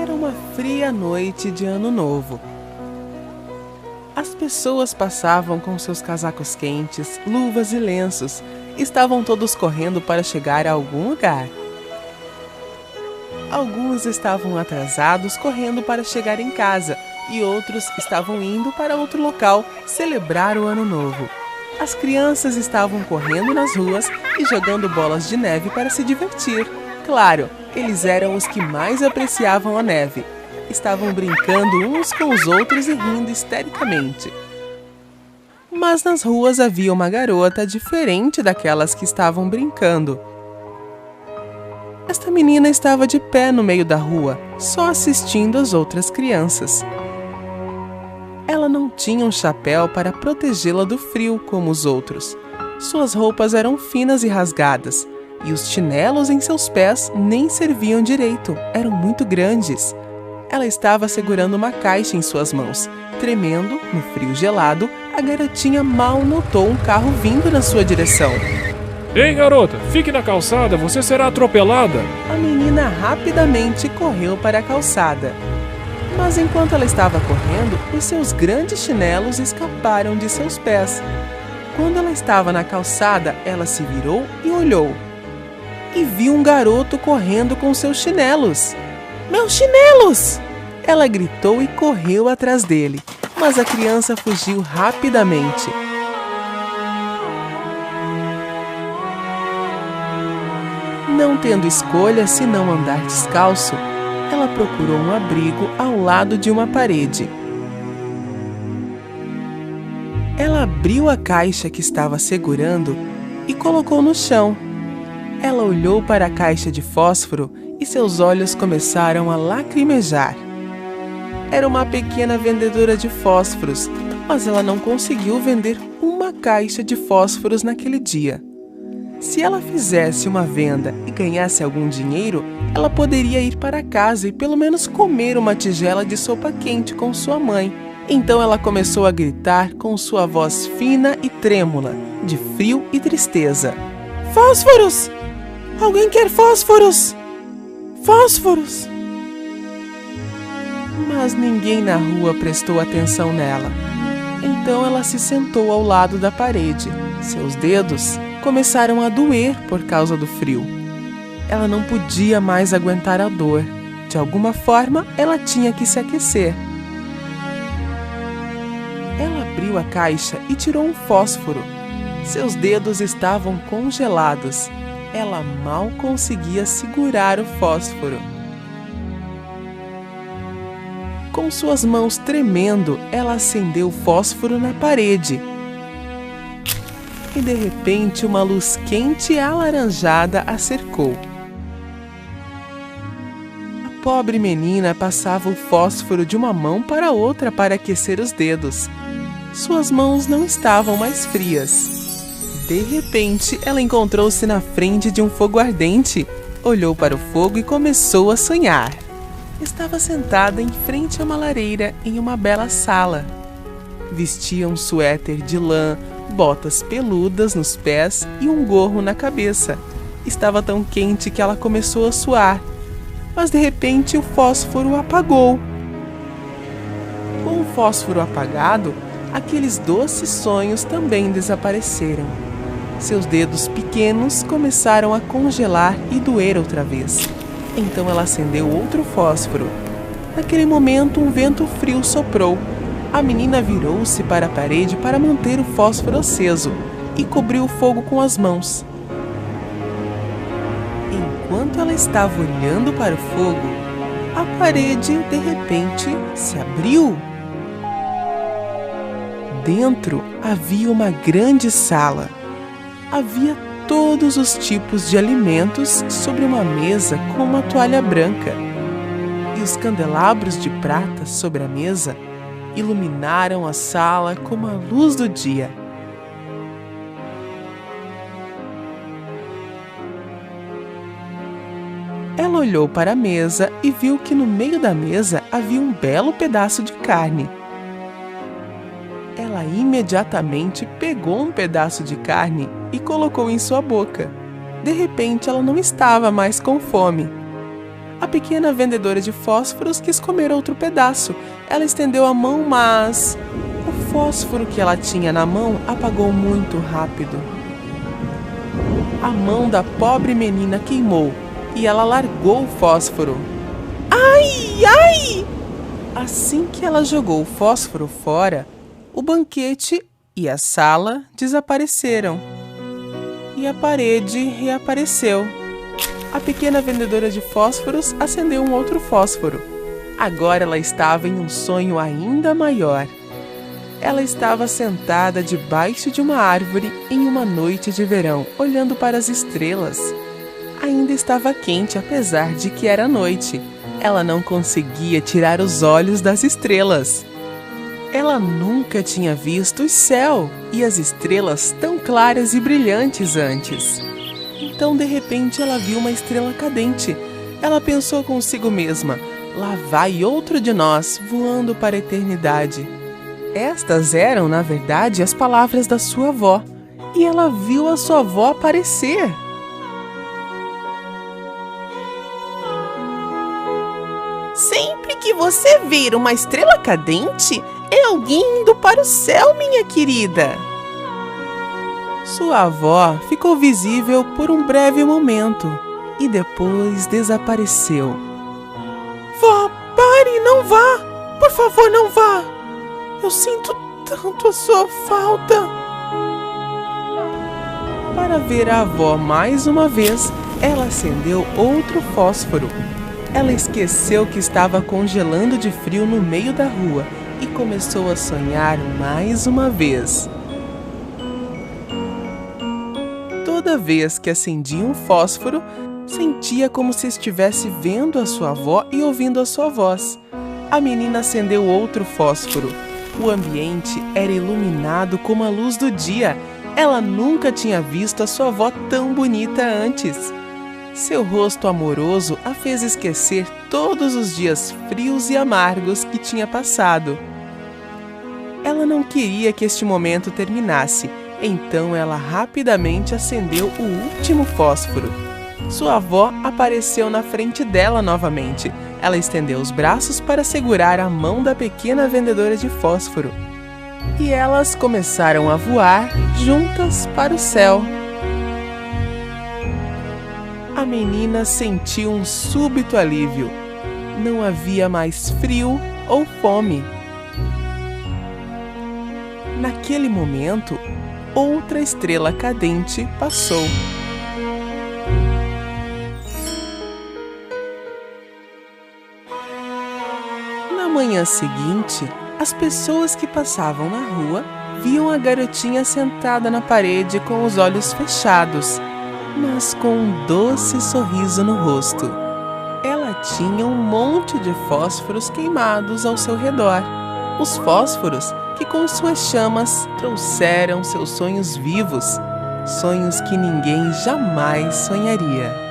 Era uma fria noite de Ano Novo. As pessoas passavam com seus casacos quentes, luvas e lenços. Estavam todos correndo para chegar a algum lugar. Alguns estavam atrasados correndo para chegar em casa e outros estavam indo para outro local celebrar o Ano Novo. As crianças estavam correndo nas ruas e jogando bolas de neve para se divertir. Claro, eles eram os que mais apreciavam a neve. Estavam brincando uns com os outros e rindo histericamente. Mas nas ruas havia uma garota diferente daquelas que estavam brincando. Esta menina estava de pé no meio da rua, só assistindo as outras crianças. Ela não tinha um chapéu para protegê-la do frio como os outros. Suas roupas eram finas e rasgadas, e os chinelos em seus pés nem serviam direito, eram muito grandes. Ela estava segurando uma caixa em suas mãos. Tremendo, no frio gelado, a garotinha mal notou um carro vindo na sua direção. Ei, garota, fique na calçada, você será atropelada. A menina rapidamente correu para a calçada. Mas enquanto ela estava correndo, os seus grandes chinelos escaparam de seus pés. Quando ela estava na calçada, ela se virou e olhou. E viu um garoto correndo com seus chinelos. Meus chinelos! Ela gritou e correu atrás dele, mas a criança fugiu rapidamente. Não tendo escolha senão andar descalço, ela procurou um abrigo ao lado de uma parede. Ela abriu a caixa que estava segurando e colocou no chão. Ela olhou para a caixa de fósforo e seus olhos começaram a lacrimejar. Era uma pequena vendedora de fósforos, mas ela não conseguiu vender uma caixa de fósforos naquele dia. Se ela fizesse uma venda e ganhasse algum dinheiro, ela poderia ir para casa e pelo menos comer uma tigela de sopa quente com sua mãe. Então ela começou a gritar com sua voz fina e trêmula, de frio e tristeza. Fósforos! Alguém quer fósforos? Fósforos! Mas ninguém na rua prestou atenção nela. Então ela se sentou ao lado da parede. Seus dedos começaram a doer por causa do frio. Ela não podia mais aguentar a dor. De alguma forma, ela tinha que se aquecer. Ela abriu a caixa e tirou um fósforo. Seus dedos estavam congelados. Ela mal conseguia segurar o fósforo. Com suas mãos tremendo, ela acendeu o fósforo na parede. E de repente uma luz quente e alaranjada a cercou. A pobre menina passava o fósforo de uma mão para outra para aquecer os dedos. Suas mãos não estavam mais frias. De repente, ela encontrou-se na frente de um fogo ardente. Olhou para o fogo e começou a sonhar. Estava sentada em frente a uma lareira em uma bela sala. Vestia um suéter de lã, botas peludas nos pés e um gorro na cabeça. Estava tão quente que ela começou a suar. Mas de repente o fósforo apagou. Com o fósforo apagado, aqueles doces sonhos também desapareceram. Seus dedos pequenos começaram a congelar e doer outra vez. Então ela acendeu outro fósforo. Naquele momento, um vento frio soprou. A menina virou-se para a parede para manter o fósforo aceso e cobriu o fogo com as mãos. Enquanto ela estava olhando para o fogo, a parede, de repente, se abriu. Dentro havia uma grande sala. Havia todos os tipos de alimentos sobre uma mesa com uma toalha branca. E os candelabros de prata sobre a mesa iluminaram a sala como a luz do dia. Ela olhou para a mesa e viu que no meio da mesa havia um belo pedaço de carne. Ela imediatamente pegou um pedaço de carne e colocou em sua boca. De repente, ela não estava mais com fome. A pequena vendedora de fósforos quis comer outro pedaço. Ela estendeu a mão, mas o fósforo que ela tinha na mão apagou muito rápido. A mão da pobre menina queimou e ela largou o fósforo. Ai, ai! Assim que ela jogou o fósforo fora, o banquete e a sala desapareceram. E a parede reapareceu. A pequena vendedora de fósforos acendeu um outro fósforo. Agora ela estava em um sonho ainda maior. Ela estava sentada debaixo de uma árvore em uma noite de verão, olhando para as estrelas. Ainda estava quente, apesar de que era noite. Ela não conseguia tirar os olhos das estrelas. Ela nunca tinha visto o céu e as estrelas tão claras e brilhantes antes. Então, de repente, ela viu uma estrela cadente. Ela pensou consigo mesma: lá vai outro de nós, voando para a eternidade. Estas eram, na verdade, as palavras da sua avó. E ela viu a sua avó aparecer. Sempre que você vir uma estrela cadente, é alguém indo para o céu, minha querida. Sua avó ficou visível por um breve momento e depois desapareceu. Vó, pare, não vá! Por favor, não vá! Eu sinto tanto a sua falta. Para ver a avó mais uma vez, ela acendeu outro fósforo. Ela esqueceu que estava congelando de frio no meio da rua e começou a sonhar mais uma vez. Toda vez que acendia um fósforo, sentia como se estivesse vendo a sua avó e ouvindo a sua voz. A menina acendeu outro fósforo. O ambiente era iluminado como a luz do dia. Ela nunca tinha visto a sua avó tão bonita antes. Seu rosto amoroso a fez esquecer todos os dias frios e amargos que tinha passado. Ela não queria que este momento terminasse, então ela rapidamente acendeu o último fósforo. Sua avó apareceu na frente dela novamente. Ela estendeu os braços para segurar a mão da pequena vendedora de fósforo. E elas começaram a voar juntas para o céu. A menina sentiu um súbito alívio. Não havia mais frio ou fome. Naquele momento, outra estrela cadente passou. Na manhã seguinte, as pessoas que passavam na rua viam a garotinha sentada na parede com os olhos fechados, mas com um doce sorriso no rosto. Ela tinha um monte de fósforos queimados ao seu redor. Os fósforos que com suas chamas trouxeram seus sonhos vivos, sonhos que ninguém jamais sonharia.